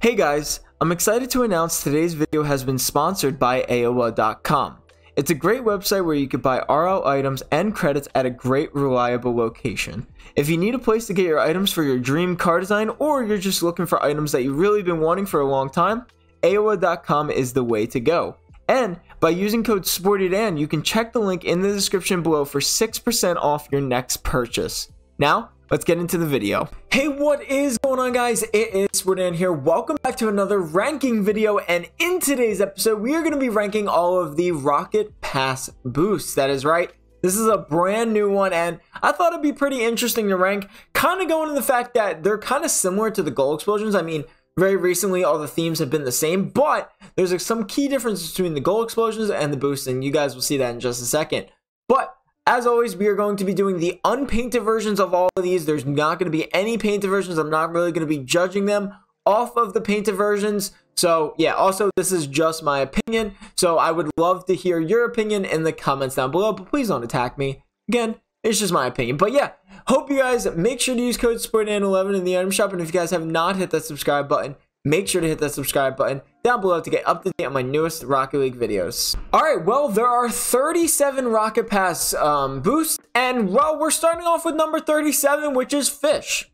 Hey guys, I'm excited to announce today's video has been sponsored by AOA.com. It's a great website where you can buy RL items and credits at a great reliable location. If you need a place to get your items for your dream car design, or you're just looking for items that you've really been wanting for a long time, AOA.com is the way to go. And by using code SPORTEDAN, you can check the link in the description below for 6% off your next purchase. Now, let's get into the video. Hey, what is going on, guys? It is SPORTEDAN here. Welcome back to another ranking video, and in today's episode, we are going to be ranking all of the Rocket Pass boosts. That is right. This is a brand new one, and I thought it'd be pretty interesting to rank, kind of going to the fact that they're kind of similar to the gold explosions. I mean, very recently, all the themes have been the same, but there's some key differences between the gold explosions and the boosts, and you guys will see that in just a second. But as always, we are going to be doing the unpainted versions of all of these. There's not going to be any painted versions. I'm not really going to be judging them off of the painted versions. So yeah, also this is just my opinion. So I would love to hear your opinion in the comments down below, but please don't attack me. Again, it's just my opinion. But yeah, hope you guys make sure to use code SPORTEDAN11 in the item shop. And if you guys have not hit that subscribe button, make sure to hit that subscribe button down below to get up to date on my newest Rocket League videos. Alright, well, there are 37 Rocket Pass boosts, and well, we're starting off with number 37, which is Fish.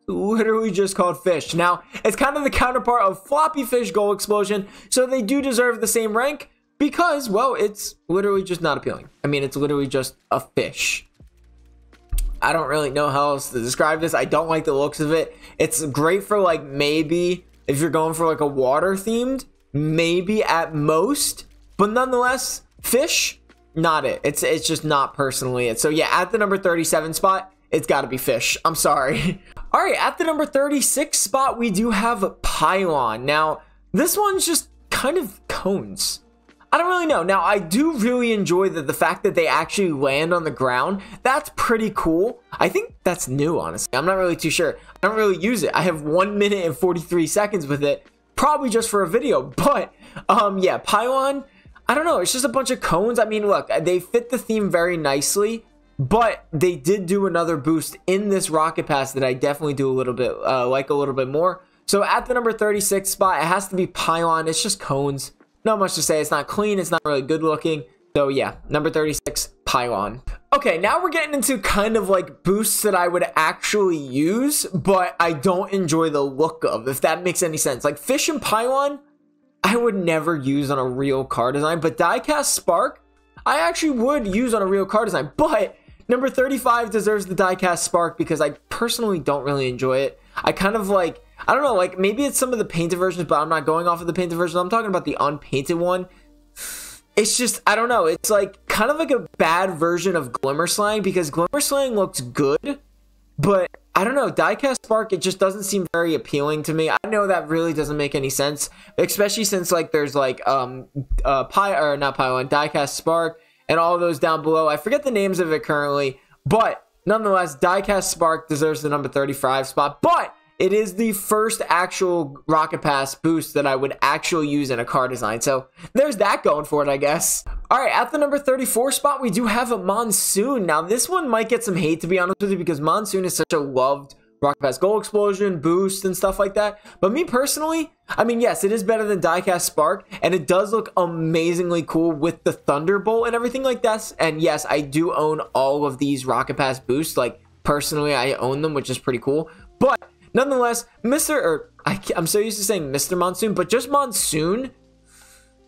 Literally just called Fish. Now, it's kind of the counterpart of Floppy Fish Gold Explosion, so they do deserve the same rank because, well, it's literally just not appealing. I mean, it's literally just a fish. I don't really know how else to describe this. I don't like the looks of it. It's great for, like, maybe if you're going for like a water themed, maybe at most, but nonetheless, Fish, not it. It's just not personally it. So yeah, at the number 37 spot, it's got to be Fish. I'm sorry. All right, at the number 36 spot, we do have Pylon. Now, this one's just kind of cones. I don't really know. Now, I do really enjoy the fact that they actually land on the ground. That's pretty cool. I think that's new, honestly. I'm not really too sure. I don't really use it. I have 1 minute and 43 seconds with it, probably just for a video. But, yeah, Pylon, I don't know. It's just a bunch of cones. I mean, look, they fit the theme very nicely, but they did do another boost in this Rocket Pass that I definitely do a little bit, like a little bit more. So, at the number 36 spot, it has to be Pylon. It's just cones. Not much to say. It's not clean. It's not really good looking. So yeah, number 36, Pylon. Okay, now we're getting into kind of like boosts that I would actually use, but I don't enjoy the look of, if that makes any sense. Like Fish and Pylon, I would never use on a real car design, but Diecast Spark, I actually would use on a real car design. But number 35 deserves the Diecast Spark because I personally don't really enjoy it. I kind of like, I don't know, like maybe it's some of the painted versions, but I'm not going off of the painted version. I'm talking about the unpainted one. It's just, I don't know. It's like kind of like a bad version of Glimmer Slang because Glimmer Slang looks good, but I don't know. Diecast Spark, it just doesn't seem very appealing to me. I know that really doesn't make any sense, especially since like there's like Diecast Spark and all those down below. I forget the names of it currently, but nonetheless, Diecast Spark deserves the number 35 spot, but it is the first actual Rocket Pass boost that I would actually use in a car design. So there's that going for it, I guess. All right, at the number 34 spot, we do have a Monsoon. Now, this one might get some hate, to be honest with you, because Monsoon is such a loved Rocket Pass Gold Explosion, boost, and stuff like that. But me personally, I mean, yes, it is better than Diecast Spark, and it does look amazingly cool with the Thunderbolt and everything like that. And yes, I do own all of these Rocket Pass boosts. Like, personally, I own them, which is pretty cool. But nonetheless, I'm so used to saying Mr. Monsoon, but just Monsoon,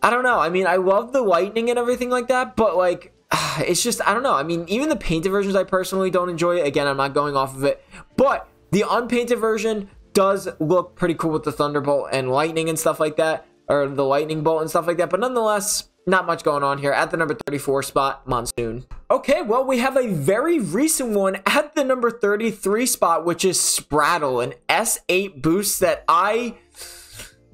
I don't know. I mean, I love the lightning and everything like that, but like, it's just, I don't know. I mean, even the painted versions, I personally don't enjoy it. Again, I'm not going off of it, but the unpainted version does look pretty cool with the Thunderbolt and lightning and stuff like that, or the lightning bolt and stuff like that, but nonetheless, not much going on here. At the number 34 spot, Monsoon. Okay, well, we have a very recent one at the number 33 spot, which is Spraddle, an S8 boost that I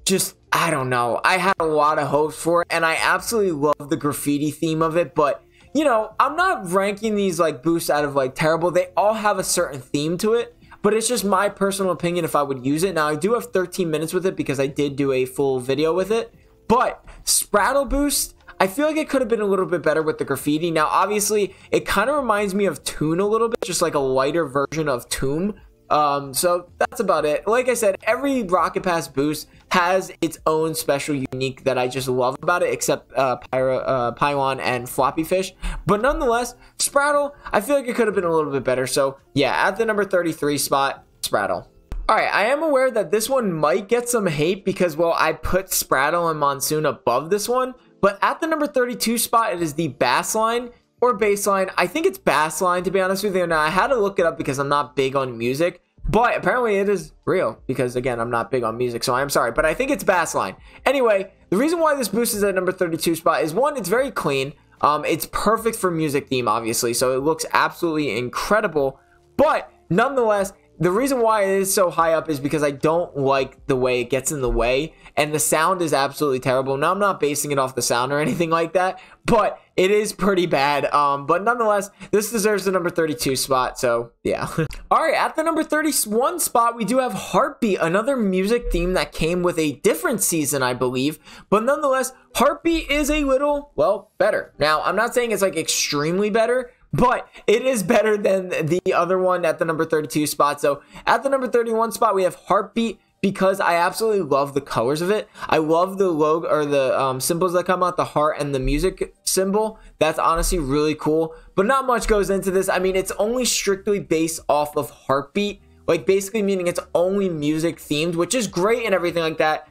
don't know. I had a lot of hopes for it, and I absolutely love the graffiti theme of it, but, you know, I'm not ranking these, like, boosts out of, like, terrible. They all have a certain theme to it, but it's just my personal opinion if I would use it. Now, I do have 13 minutes with it because I did do a full video with it, but Spraddle boost, I feel like it could have been a little bit better with the graffiti. Now, obviously, it kind of reminds me of Toon a little bit, just like a lighter version of Toon. So that's about it. Like I said, every Rocket Pass boost has its own special unique that I just love about it, except Pylon and Floppy Fish. But nonetheless, Spraddle, I feel like it could have been a little bit better. So yeah, at the number 33 spot, Spraddle. Alright, I am aware that this one might get some hate because, well, I put Spraddle and Monsoon above this one. But at the number 32 spot, it is the Bass Line or Bassline. I think it's Bass Line, to be honest with you. Now, I had to look it up because I'm not big on music. But apparently it is real because, again, I'm not big on music, so I'm sorry. But I think it's Bass Line. Anyway, the reason why this boost is at number 32 spot is, one, it's very clean. It's perfect for music theme, obviously. So it looks absolutely incredible. But nonetheless, the reason why it is so high up is because I don't like the way it gets in the way, and the sound is absolutely terrible. Now, I'm not basing it off the sound or anything like that, but it is pretty bad. But nonetheless, this deserves the number 32 spot, so yeah. All right, at the number 31 spot, we do have Heartbeat, another music theme that came with a different season, I believe. But nonetheless, Heartbeat is a little, well, better. Now, I'm not saying it's like extremely better, but it is better than the other one at the number 32 spot. So at the number 31 spot, we have Heartbeat because I absolutely love the colors of it. I love the logo or the symbols that come out, the heart and the music symbol. That's honestly really cool, but not much goes into this. I mean, it's only strictly based off of Heartbeat, like basically meaning it's only music themed, which is great and everything like that.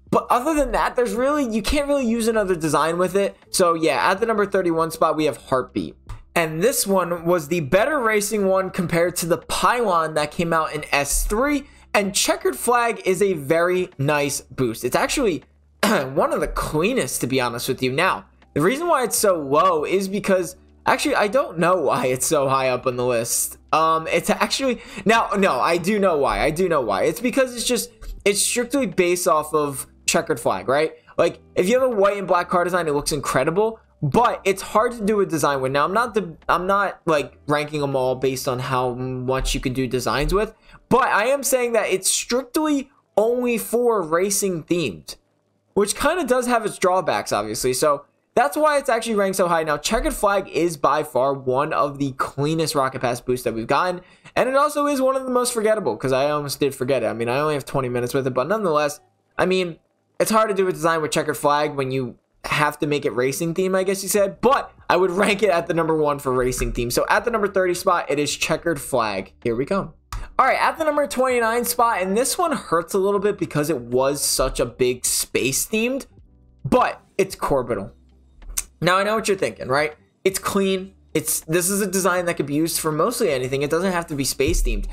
But other than that, you can't really use another design with it. So yeah, at the number 31 spot, we have Heartbeat. And this one was the better racing one compared to the Pylon that came out in S3. And Checkered Flag is a very nice boost. It's actually one of the cleanest, to be honest with you. Now, the reason why it's so low is because, actually, I don't know why it's so high up on the list. It's actually, no, I do know why. It's because it's strictly based off of Checkered Flag, right? Like, if you have a white and black car design, it looks incredible. But it's hard to do a design with. Now, I'm not like ranking them all based on how much you can do designs with, but I am saying that it's strictly only for racing themed, which kind of does have its drawbacks, obviously. So that's why it's actually ranked so high. Now, Checkered Flag is by far one of the cleanest Rocket Pass boosts that we've gotten, and it also is one of the most forgettable because I almost did forget it. I mean, I only have 20 minutes with it, but nonetheless, I mean, it's hard to do a design with Checkered Flag when you have to make it racing theme, I guess you said, but I would rank it at the number 1 for racing theme. So at the number 30 spot, it is Checkered Flag. Here we come. All right, at the number 29 spot, and this one hurts a little bit because it was such a big space themed, but it's Orbital. Now I know what you're thinking, right? It's clean. This is a design that could be used for mostly anything. It doesn't have to be space themed.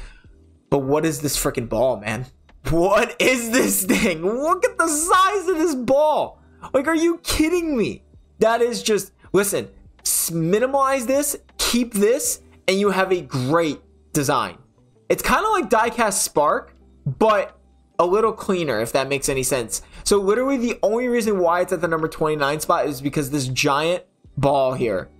But what is this freaking ball, man? What is this thing? Look at the size of this ball. Like, are you kidding me? That is just, listen, minimize this, keep this, and you have a great design. It's kind of like Diecast Spark, but a little cleaner, if that makes any sense. So literally the only reason why it's at the number 29 spot is because this giant ball here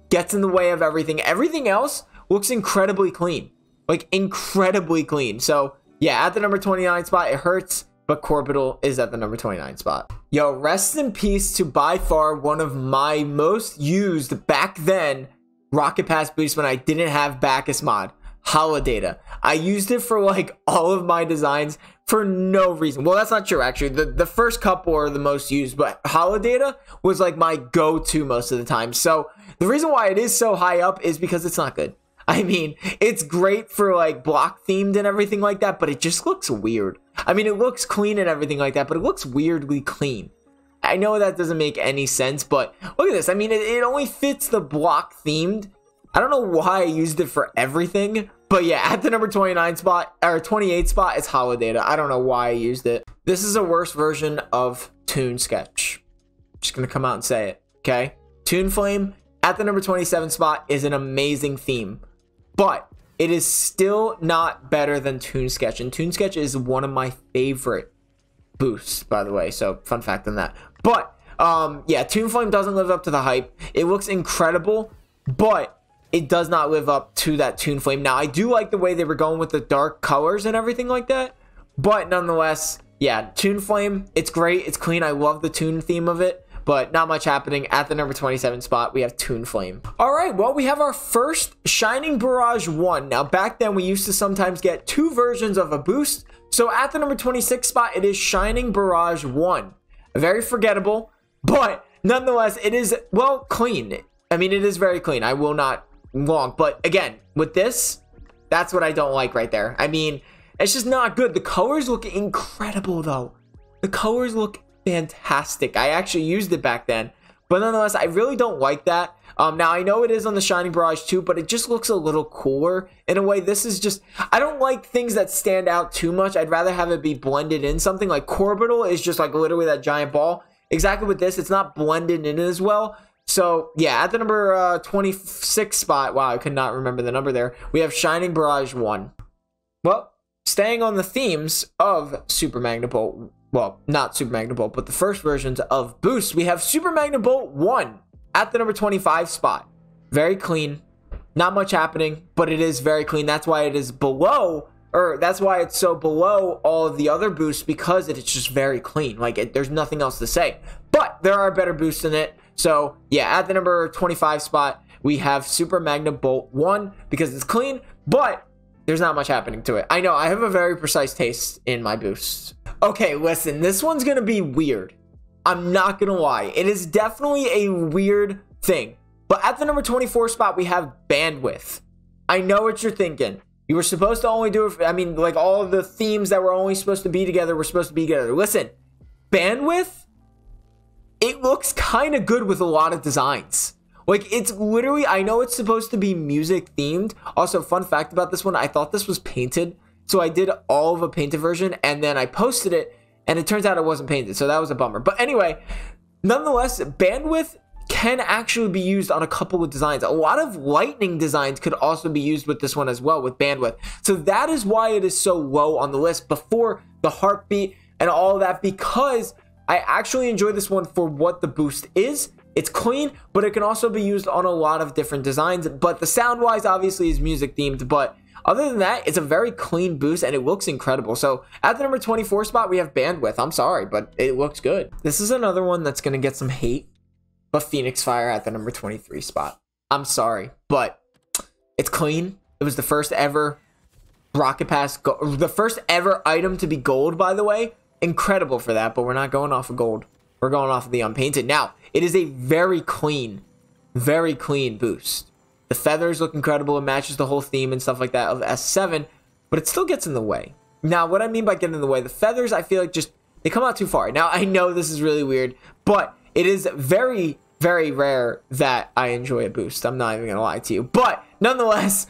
gets in the way of everything. Everything else looks incredibly clean. Like, incredibly clean. So, yeah, at the number 29 spot, it hurts. But Orbital is at the number 29 spot. Yo, rest in peace to by far one of my most used back then Rocket Pass boosts when I didn't have Bacchus mod, Holodata. I used it for like all of my designs for no reason. Well, that's not true actually. The first couple are the most used, but Holodata was like my go-to most of the time. So the reason why it is so high up is because it's not good. I mean, it's great for like block themed and everything like that, but it just looks weird. I mean, it looks clean and everything like that, but it looks weirdly clean. I know that doesn't make any sense, but look at this. I mean, it only fits the block themed. I don't know why I used it for everything, but yeah, at the number 29 spot or 28 spot is Holodata. I don't know why I used it. This is a worse version of Toon Sketch. Just gonna come out and say it, okay? Toon Flame at the number 27 spot is an amazing theme. But it is still not better than Toon Sketch. And Toon Sketch is one of my favorite boosts, by the way. So, fun fact on that. But, yeah, Toon Flame doesn't live up to the hype. It looks incredible, but it does not live up to that Toon Flame. Now, I do like the way they were going with the dark colors and everything like that. But, nonetheless, yeah, Toon Flame, it's great. It's clean. I love the Toon theme of it. but not much happening. At the number 27 spot, we have Toon Flame. All right, well, we have our first Shining Barrage 1. Now, back then, we used to sometimes get 2 versions of a boost. So at the number 26 spot, it is Shining Barrage 1. Very forgettable, but nonetheless, it is, well, clean. I mean, it is very clean. I will not long, but again, with this, that's what I don't like right there. I mean, it's just not good. The colors look incredible, though. The colors look fantastic. I actually used it back then, but nonetheless, I really don't like that. Now, I know it is on the Shining Barrage too, but it just looks a little cooler in a way. This is just, I don't like things that stand out too much. I'd rather have it be blended in. Something like Orbital is just like literally that giant ball. Exactly with this, it's not blended in as well. So, yeah, at the number 26 spot, wow, I could not remember the number there, we have Shining Barrage 1. Well, staying on the themes of Super Magnet Bolt, well, not Super Magnet Bolt, but the first versions of Boost, we have Super Magnet Bolt 1 at the number 25 spot. Very clean, not much happening, but it is very clean. That's why it is below, or that's why it's so below all of the other boosts, because it's just very clean. Like, there's nothing else to say. But there are better boosts than it. So, yeah, at the number 25 spot, we have Super Magnet Bolt 1 because it's clean, but there's not much happening to it. I know, I have a very precise taste in my boosts. Okay, listen, this one's going to be weird. I'm not going to lie. It is definitely a weird thing. But at the number 24 spot, we have Bandwidth. I know what you're thinking. You were supposed to only do it, I mean, like all of the themes that were only supposed to be together were supposed to be together. Listen, Bandwidth, it looks kind of good with a lot of designs. Like, it's literally, I know it's supposed to be music themed. Also, fun fact about this one, I thought this was painted. So I did all of a painted version and then I posted it and it turns out it wasn't painted. So that was a bummer. But anyway, nonetheless, Bandwidth can actually be used on a couple of designs. A lot of lightning designs could also be used with this one as well, with Bandwidth. So that is why it is so low on the list before the heartbeat and all of that, because I actually enjoy this one for what the boost is. It's clean, but it can also be used on a lot of different designs. But the sound-wise, obviously, is music themed. But other than that, it's a very clean boost, and it looks incredible. So at the number 24 spot, we have Bandwidth. I'm sorry, but it looks good. This is another one that's going to get some hate, but Phoenix Fire at the number 23 spot. I'm sorry, but it's clean. It was the first ever Rocket Pass, the first ever item to be gold, by the way. Incredible for that, but we're not going off of gold. We're going off of the unpainted. Now, it is a very clean boost. The feathers look incredible. It matches the whole theme and stuff like that of S7, but it still gets in the way. Now, what I mean by getting in the way, the feathers, I feel like just, they come out too far. Now, I know this is really weird, but it is very, very rare that I enjoy a boost. I'm not even gonna lie to you, but nonetheless,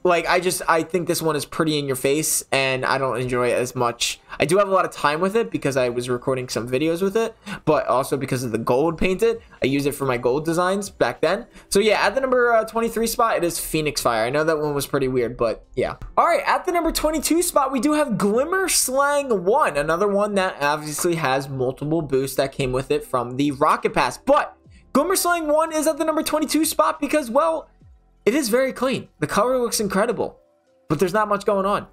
like, I think this one is pretty in your face and I don't enjoy it as much. I do have a lot of time with it because I was recording some videos with it, but also because of the gold painted. I use it for my gold designs back then. So yeah, at the number 23 spot, it is Phoenix Fire. I know that one was pretty weird, but yeah. All right, at the number 22 spot, we do have Glimmer Slang 1, another one that obviously has multiple boosts that came with it from the Rocket Pass. But Glimmer Slang 1 is at the number 22 spot because, well, it is very clean. The color looks incredible, but there's not much going on.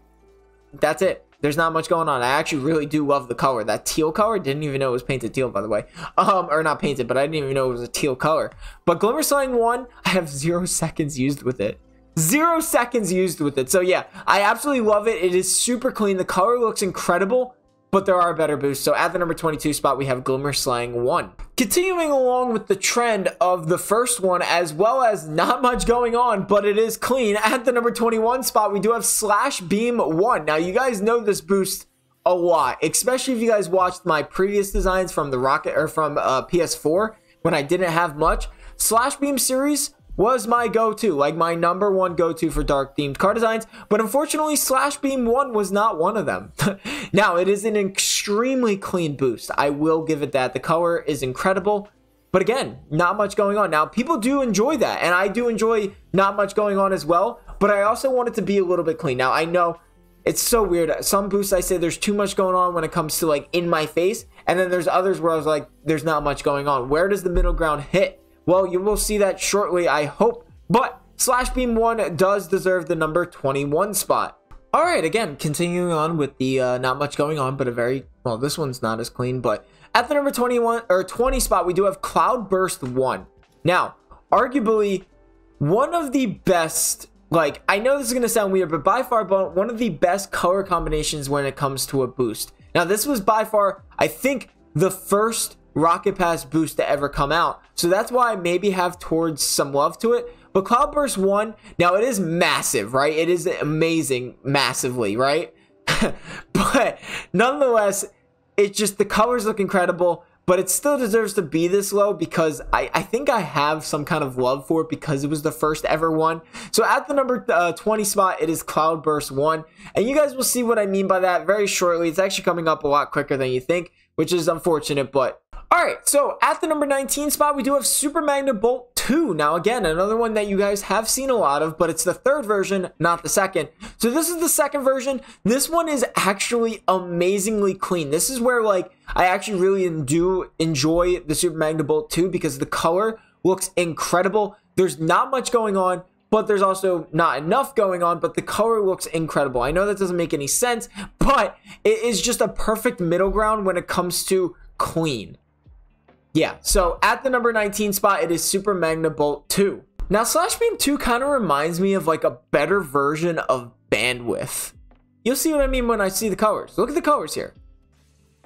That's it. There's not much going on. I actually really do love the color. That teal color, didn't even know it was painted teal, by the way. Or not painted, but I didn't even know it was a teal color. But Glimmer Slang 1, I have 0 seconds used with it. 0 seconds used with it. So yeah, I absolutely love it. It is super clean. The color looks incredible, but there are better boosts. So at the number 22 spot, we have Glimmer Slang 1. Continuing along with the trend of the first one, as well as not much going on, but it is clean. At the number 21 spot, we do have Slash Beam 1. Now, you guys know this boost a lot, especially if you guys watched my previous designs from the Rocket or from PS4 when I didn't have much. Slash Beam series was my go-to, like my number one go-to for dark themed car designs, but unfortunately Slash Beam 1 was not one of them. Now, it is an extremely clean boost. I will give it that. The color is incredible, but again, not much going on. Now, people do enjoy that, and I do enjoy not much going on as well, but I also want it to be a little bit clean. Now, I know it's so weird. Some boosts I say there's too much going on when it comes to like in my face, and then there's others where I was like, there's not much going on. Where does the middle ground hit? Well, you will see that shortly, I hope. But Slash Beam 1 does deserve the number 21 spot. All right, again, continuing on with the not much going on, but a very Well, this one's not as clean, but at the number 21 or 20 spot, we do have Cloudburst 1. Now, arguably one of the best, like, I know this is going to sound weird, but by far one of the best color combinations when it comes to a boost. Now, this was by far, I think, the first Rocket Pass boost to ever come out. So that's why I maybe have towards some love to it. But Cloudburst 1, now it is massive, right? It is amazing massively, right? But nonetheless, it's just the colors look incredible, but it still deserves to be this low because I think I have some kind of love for it because it was the first ever one. So at the number 20 spot, it is Cloudburst 1. And you guys will see what I mean by that very shortly. It's actually coming up a lot quicker than you think, which is unfortunate, but alright, so at the number 19 spot, we do have Super Magnet Bolt 2. Now again, another one that you guys have seen a lot of, but it's the third version, not the second. So this is the second version. This one is actually amazingly clean. This is where, like, I actually really do enjoy the Super Magnet Bolt 2 because the color looks incredible. There's not much going on, but there's also not enough going on, but the color looks incredible. I know that doesn't make any sense, but it is just a perfect middle ground when it comes to clean. Yeah, so at the number 19 spot, it is Super Magnet Bolt 2. Now, Slash Beam 2 kind of reminds me of like a better version of Bandwidth. You'll see what I mean when I see the colors. Look at the colors here.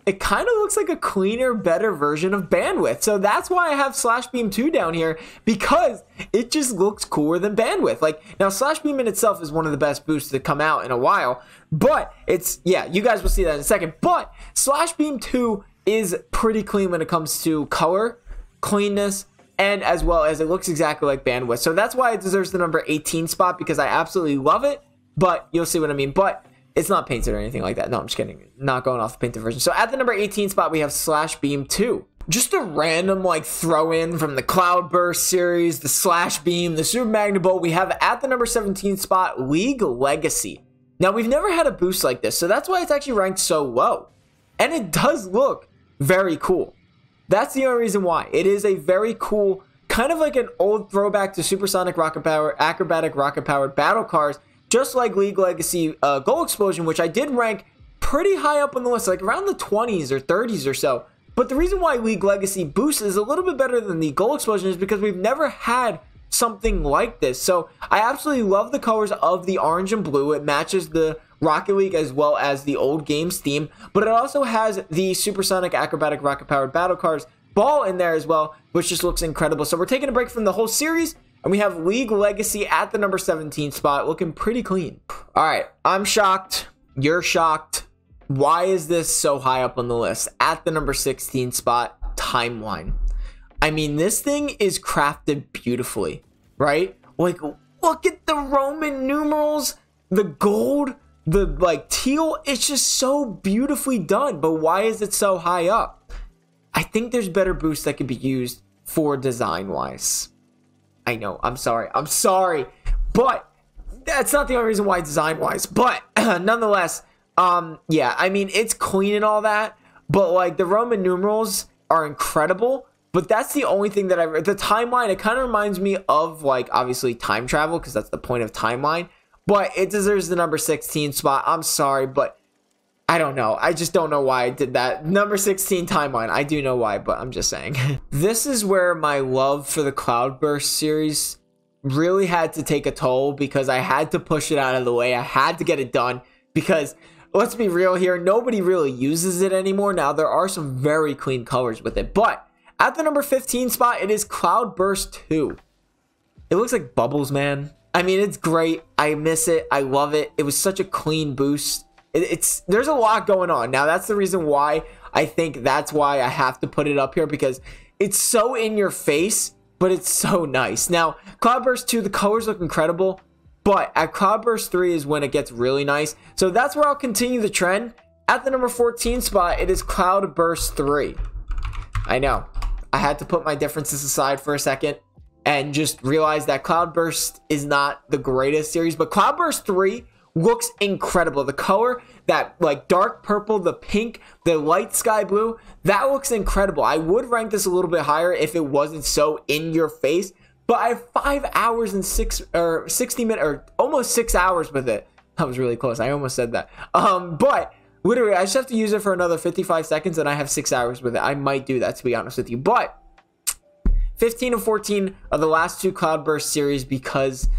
It kind of looks like a cleaner, better version of Bandwidth. So that's why I have Slash Beam 2 down here, because it just looks cooler than Bandwidth. Like, now Slash Beam in itself is one of the best boosts to come out in a while, but it's, yeah, you guys will see that in a second. But Slash Beam 2 is pretty clean when it comes to color, cleanness, and as well as it looks exactly like Bandwidth. So that's why it deserves the number 18 spot, because I absolutely love it, but you'll see what I mean. But it's not painted or anything like that. No, I'm just kidding. Not going off the painted version. So at the number 18 spot, we have Slash Beam 2. Just a random like throw in from the Cloudburst series, the Slash Beam, the Super Magnet Bolt. We have at the number 17 spot, League Legacy. Now, we've never had a boost like this, so that's why it's actually ranked so low. And it does look very cool. That's the only reason why. It is a very cool, kind of like an old throwback to Supersonic Rocket Power, Acrobatic Rocket Powered Battle Cars, just like League Legacy Goal Explosion, which I did rank pretty high up on the list, like around the 20s or 30s or so. But the reason why League Legacy Boost is a little bit better than the Goal Explosion is because we've never had something like this. So I absolutely love the colors of the orange and blue. It matches the Rocket League as well as the old games theme, but it also has the Supersonic Acrobatic Rocket Powered Battle Cars ball in there as well, which just looks incredible. So we're taking a break from the whole series, and we have League Legacy at the number 17 spot, looking pretty clean. All right, I'm shocked. You're shocked. Why is this so high up on the list? At the number 16 spot, Timeline. I mean, this thing is crafted beautifully, right? Like, look at the Roman numerals, the gold, the like teal. It's just so beautifully done. But why is it so high up? I think there's better boosts that could be used for design wise. I know, I'm sorry, but that's not the only reason why design wise. But nonetheless, yeah, I mean, it's clean and all that, but like the Roman numerals are incredible. But that's the only thing that the Timeline, it kind of reminds me of like obviously time travel, because that's the point of Timeline. But it deserves the number 16 spot. I'm sorry, but I don't know. I just don't know why I did that. Number 16 Timeline. I do know why, but I'm just saying. This is where my love for the Cloudburst series really had to take a toll, because I had to push it out of the way. I had to get it done, because let's be real here, nobody really uses it anymore. Now, there are some very clean colors with it, but at the number 15 spot, it is Cloudburst 2. It looks like bubbles, man. I mean, it's great. I miss it. I love it. It was such a clean boost. There's a lot going on. Now, that's the reason why I think that's why I have to put it up here, because it's so in your face, but it's so nice. Now, Cloudburst 2, the colors look incredible, but at Cloudburst 3 is when it gets really nice. So that's where I'll continue the trend. At the number 14 spot, it is Cloudburst 3. I know. I had to put my differences aside for a second and just realize that Cloudburst is not the greatest series, but Cloudburst 3 looks incredible. The color, that like dark purple, the pink, the light sky blue, that looks incredible. I would rank this a little bit higher if it wasn't so in your face, but I have 5 hours and 60 minutes, or almost 6 hours with it. That was really close. I almost said that. But Literally, I just have to use it for another 55 seconds and I have 6 hours with it. I might do that, to be honest with you. But 15 and 14 are the last two Cloudburst series because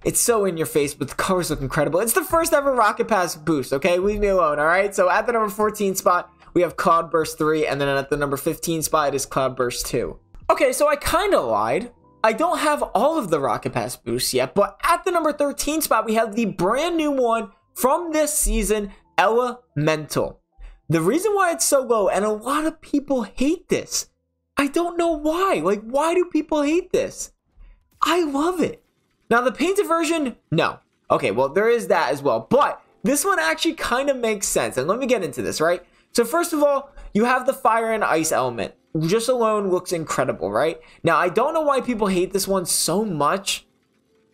it's so in your face, but the colors look incredible. It's the first ever Rocket Pass boost, okay? Leave me alone, all right? So at the number 14 spot, we have Cloudburst 3, and then at the number 15 spot, it is Cloudburst 2. Okay, so I kind of lied. I don't have all of the Rocket Pass boosts yet, but at the number 13 spot, we have the brand new one from this season, Elemental. The reason why it's so low, and a lot of people hate this, I don't know why. Like, why do people hate this? I love it. Now, the painted version, no. Okay, well, there is that as well, but this one actually kind of makes sense, and let me get into this, right? So first of all, you have the fire and ice element. Just alone looks incredible, right? Now, I don't know why people hate this one so much.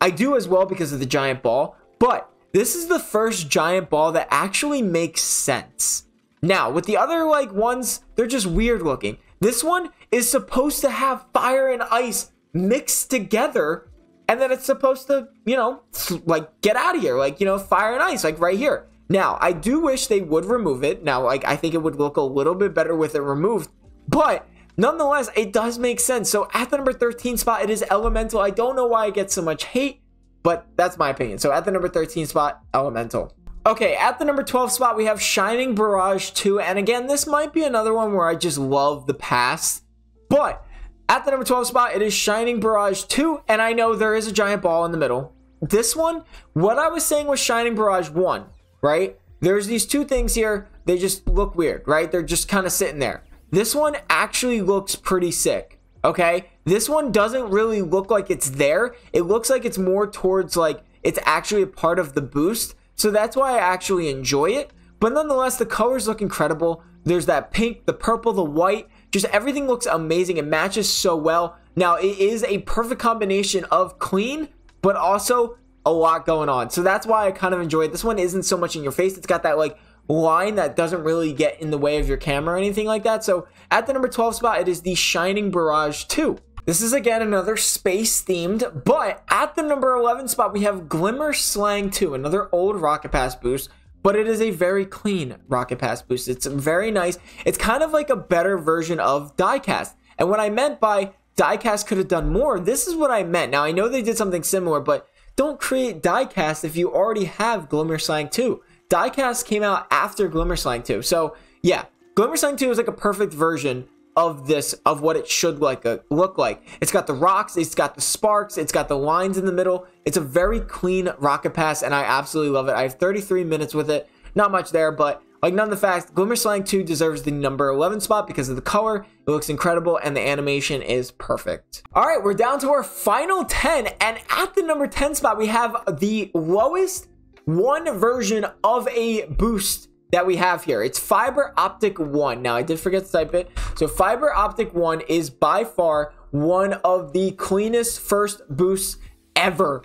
I do as well because of the giant ball, but this is the first giant ball that actually makes sense. Now, with the other like ones, they're just weird looking. This one is supposed to have fire and ice mixed together, and then it's supposed to, you know, like get out of here, like, you know, fire and ice, like right here. Now, I do wish they would remove it. Now, like, I think it would look a little bit better with it removed, but nonetheless, it does make sense. So at the number 13 spot, it is Elemental. I don't know why it gets so much hate, but that's my opinion. So at the number 13 spot, Elemental. Okay, at the number 12 spot, we have Shining Barrage 2. And again, this might be another one where I just love the past, but at the number 12 spot, it is Shining Barrage 2. And I know there is a giant ball in the middle. This one, what I was saying was Shining Barrage 1, right? There's these two things here. They just look weird, right? They're just kind of sitting there. This one actually looks pretty sick, okay? This one doesn't really look like it's there. It looks like it's more towards like it's actually a part of the boost. So that's why I actually enjoy it. But nonetheless, the colors look incredible. There's that pink, the purple, the white. Just everything looks amazing. It matches so well. Now, it is a perfect combination of clean, but also a lot going on. So that's why I kind of enjoy it. This one isn't so much in your face. It's got that like line that doesn't really get in the way of your camera or anything like that. So at the number 12 spot, it is the Shining Barrage 2. This is again another space themed, but at the number 11 spot, we have Glimmer Slang 2, another old Rocket Pass boost, but it is a very clean Rocket Pass boost. It's very nice. It's kind of like a better version of Diecast. And what I meant by Diecast could have done more, this is what I meant. Now, I know they did something similar, but don't create Diecast if you already have Glimmer Slang 2. Diecast came out after Glimmer Slang 2. So, yeah, Glimmer Slang 2 is like a perfect version of this, of what it should look like. It's got the rocks, it's got the sparks, it's got the lines in the middle. It's a very clean Rocket Pass, and I absolutely love it. I have 33 minutes with it. Not much there, but like none of the facts, Glimmer Slang 2 deserves the number 11 spot because of the color. It looks incredible, and the animation is perfect. All right, we're down to our final 10, and at the number 10 spot, we have the lowest one version of a boost that we have here. It's Fiber Optic 1. Now, I did forget to type it. So Fiber Optic 1 is by far one of the cleanest first boosts ever.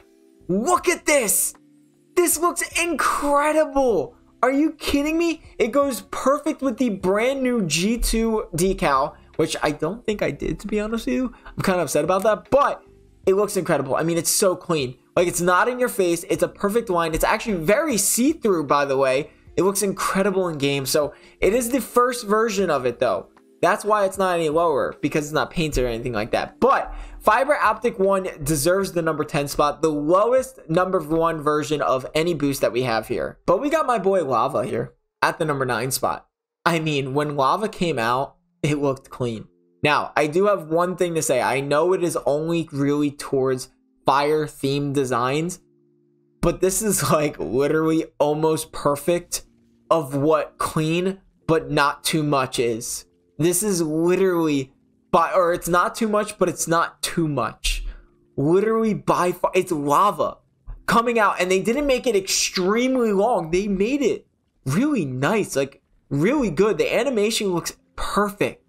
Look at this. This looks incredible. Are you kidding me? It goes perfect with the brand new G2 decal, which I don't think I did, to be honest with you. I'm kind of upset about that, but it looks incredible. I mean, it's so clean. Like, it's not in your face. It's a perfect line. It's actually very see-through, by the way. It looks incredible in game. So it is the first version of it, though. That's why it's not any lower, because it's not painted or anything like that. But Fiber Optic 1 deserves the number 10 spot, the lowest number 1 version of any boost that we have here. But we got my boy Lava here at the number 9 spot. I mean, when Lava came out, it looked clean. Now, I do have one thing to say. I know it is only really towards fire themed designs, but this is like literally almost perfect of what clean but not too much is. This is literally or it's not too much, but it's not too much. Literally by far, it's Lava coming out, and they didn't make it extremely long. They made it really nice, like really good. The animation looks perfect.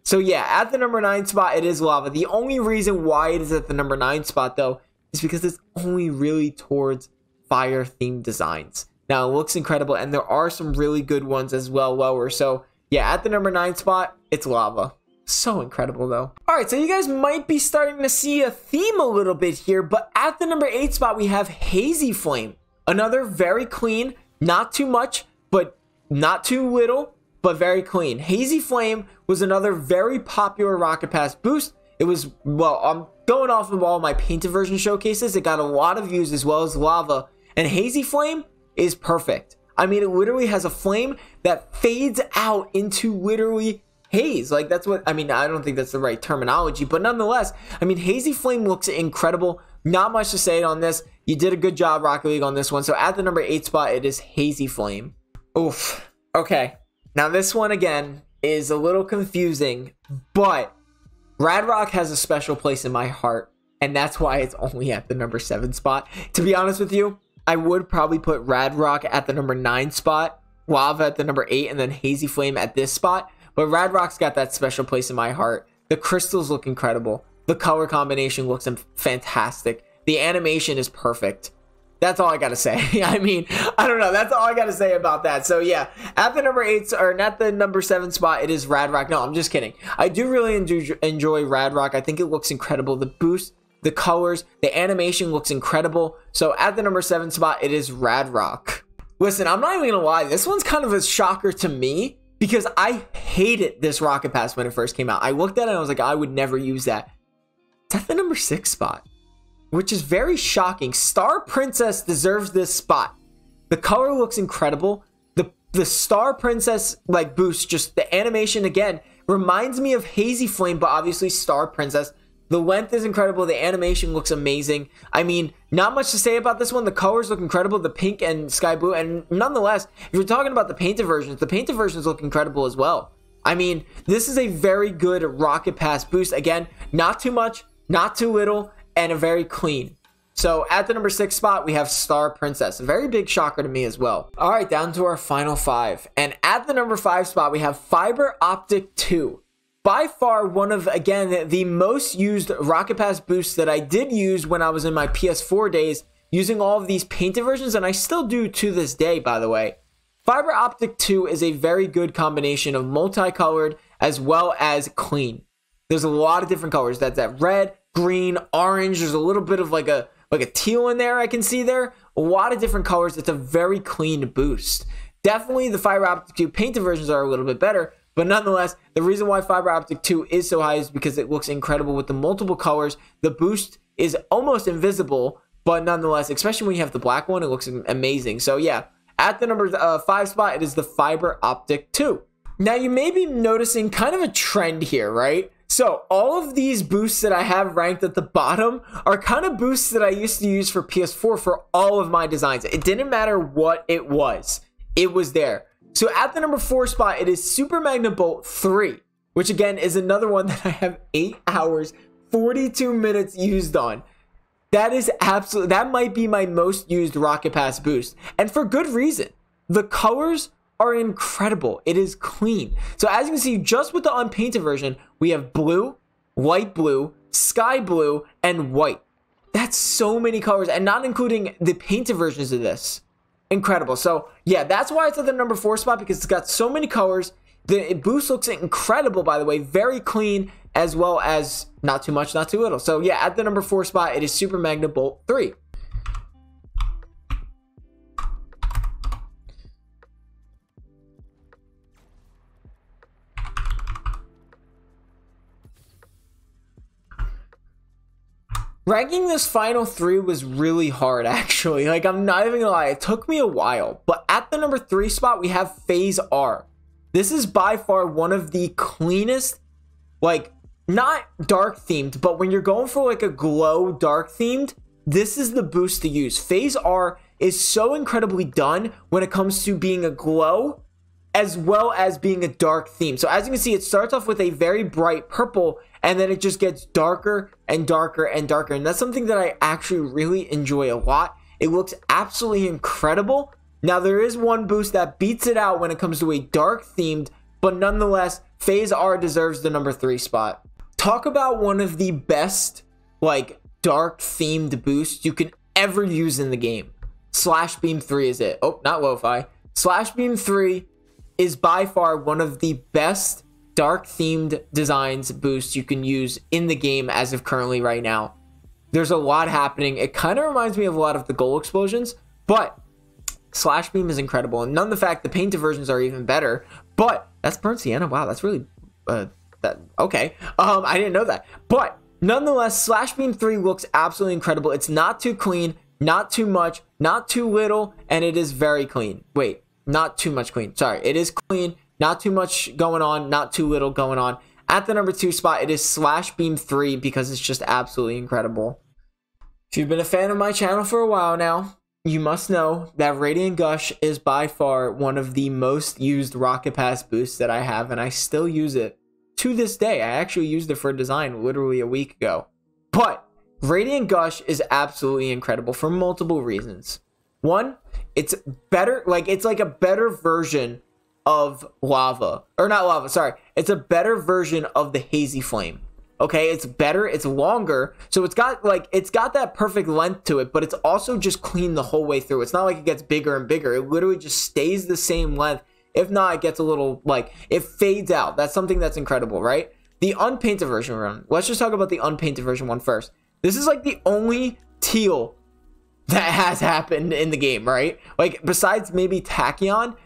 So yeah, at the number 9 spot, it is Lava. The only reason why it is at the number 9 spot, though, is because it's only really towards fire themed designs. Now, it looks incredible, and there are some really good ones as well lower. So yeah, at the number 9 spot, it's Lava. So incredible, though. All right, so you guys might be starting to see a theme a little bit here, but at the number 8 spot, we have Hazy Flame. Another very clean, not too much, but not too little, but very clean. Hazy Flame was another very popular Rocket Pass boost. It was, well, I'm going off of all my painted version showcases. It got a lot of views as well as Lava. And Hazy Flame is perfect. I mean, it literally has a flame that fades out into literally haze. Like, that's what, I mean, I don't think that's the right terminology, but nonetheless, I mean, Hazy Flame looks incredible. Not much to say on this. You did a good job, Rocket League, on this one. So at the number 8 spot, it is Hazy Flame. Oof. Okay. Now this one, again, is a little confusing, but Rad Rock has a special place in my heart, and that's why it's only at the number 7 spot. To be honest with you, I would probably put Rad Rock at the number 9 spot, Lava at the number 8, and then Hazy Flame at this spot. But Rad Rock's got that special place in my heart. The crystals look incredible. The color combination looks fantastic. The animation is perfect. That's all I gotta say. I mean, I don't know. That's all I gotta say about that. So yeah, at the number 8, or at the number 7 spot, it is Rad Rock. No, I'm just kidding. I do really enjoy Rad Rock. I think it looks incredible. The boost, the colors, the animation looks incredible. So at the number 7 spot, it is Rad Rock. Listen, I'm not even gonna lie. This one's kind of a shocker to me because I hated this Rocket Pass when it first came out. I looked at it and I was like, I would never use that. It's at the number 6 spot, which is very shocking. Star Princess deserves this spot. The color looks incredible. The Star Princess like boost, just the animation again reminds me of Hazy Flame, but obviously Star Princess. The length is incredible. The animation looks amazing. I mean, not much to say about this one. The colors look incredible, the pink and sky blue. And nonetheless, if you're talking about the painted versions look incredible as well. I mean, this is a very good Rocket Pass boost. Again, not too much, not too little, and a very clean. So at the number 6 spot, we have Star Princess. A very big shocker to me as well. All right, down to our final 5. And at the number 5 spot, we have Fiber Optic 2. By far one of, again, the most used Rocket Pass boosts that I did use when I was in my PS4 days, using all of these painted versions, and I still do to this day, by the way. Fiber Optic 2 is a very good combination of multicolored as well as clean. There's a lot of different colors. That's that red, green, orange. There's a little bit of like a teal in there I can see there. A lot of different colors. It's a very clean boost. Definitely the Fiber Optic 2 painted versions are a little bit better, but nonetheless, the reason why Fiber Optic 2 is so high is because it looks incredible with the multiple colors. The boost is almost invisible, but nonetheless, especially when you have the black one, it looks amazing. So yeah, at the number 5 spot, it is the Fiber Optic 2. Now you may be noticing kind of a trend here, right? So all of these boosts that I have ranked at the bottom are kind of boosts that I used to use for PS4 for all of my designs. It didn't matter what it was there. So at the number 4 spot, it is Super Magna Bolt 3, which again is another one that I have 8 hours, 42 minutes used on. That is absolutely, that might be my most used Rocket Pass boost, and for good reason. The colors are incredible. It is clean. So as you can see, just with the unpainted version, we have blue, light blue, sky blue, and white. That's so many colors, and not including the painted versions of this. Incredible. So yeah, that's why it's at the number 4 spot, because it's got so many colors. The boost looks incredible, by the way, very clean, as well as not too much, not too little. So yeah, at the number 4 spot, it is Super Magna Bolt 3. Ranking this final 3 was really hard, actually. Like, I'm not even gonna lie, it took me a while. But at the number 3 spot, we have Phase R. This is by far one of the cleanest, like, not dark themed, but when you're going for like a glow dark themed, this is the boost to use. Phase R is so incredibly done when it comes to being a glow as well as being a dark theme. So as you can see, it starts off with a very bright purple, and then it just gets darker and darker and darker. And that's something that I actually really enjoy a lot. It looks absolutely incredible. Now, there is one boost that beats it out when it comes to a dark themed, but nonetheless, Phase R deserves the number 3 spot. Talk about one of the best, like, dark themed boosts you can ever use in the game. Slash Beam 3 is it. Oh, not Lo-Fi. Slash Beam 3 is by far one of the best dark themed designs boosts you can use in the game as of currently right now. There's a lot happening. It kind of reminds me of a lot of the goal explosions, but Slash Beam is incredible, and none of the fact the painted versions are even better. But that's burnt sienna. Wow, that's really okay. I didn't know that. But nonetheless, Slash Beam 3 looks absolutely incredible. It's not too clean, not too much, not too little, and it is very clean. Wait, not too much clean. Sorry, it is clean, not too much going on, not too little going on. At the number 2 spot, it is Slash Beam 3 because it's just absolutely incredible. If you've been a fan of my channel for a while now, you must know that Radiant Gush is by far one of the most used Rocket Pass boosts that I have, and I still use it to this day. I actually used it for a design literally a week ago. But Radiant Gush is absolutely incredible for multiple reasons. One, it's better, like it's like a better version of lava, or not lava, sorry. It's a better version of the Hazy Flame. Okay, it's better, it's longer, so it's got that perfect length to it, but it's also just clean the whole way through. It's not like it gets bigger and bigger. It literally just stays the same length. If not, it gets a little, like, it fades out. That's something that's incredible, right? The unpainted version one. Let's just talk about the unpainted version one first. This is like the only teal that has happened in the game, right? Like, besides maybe Tachyon,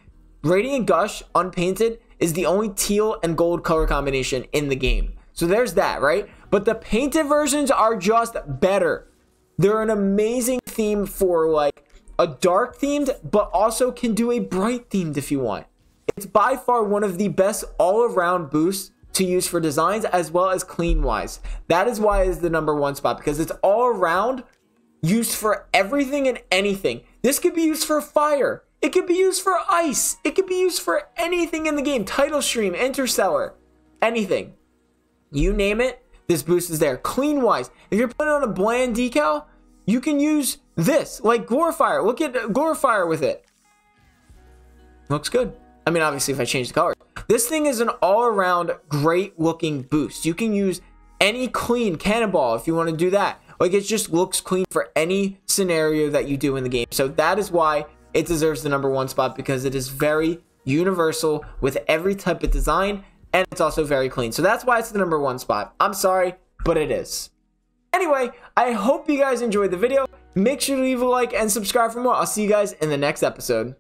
Radiant Gush unpainted is the only teal and gold color combination in the game. So there's that, right? But the painted versions are just better. They're an amazing theme for like a dark themed, but also can do a bright themed if you want. It's by far one of the best all-around boosts to use for designs as well as clean wise. That is why it's the number 1 spot, because it's all around used for everything and anything. This could be used for fire. It could be used for ice. It could be used for anything in the game. Tidal Stream, Interstellar, anything. You name it, this boost is there. Clean wise, if you're putting on a bland decal, you can use this, like Glorifier. Look at Glorifier with it. Looks good. I mean, obviously, if I change the color. This thing is an all-around great looking boost. You can use any clean cannonball if you want to do that. Like, it just looks clean for any scenario that you do in the game. So that is why it deserves the number 1 spot, because it is very universal with every type of design, and it's also very clean. So that's why it's the number 1 spot. I'm sorry, but it is. Anyway, I hope you guys enjoyed the video. Make sure to leave a like and subscribe for more. I'll see you guys in the next episode.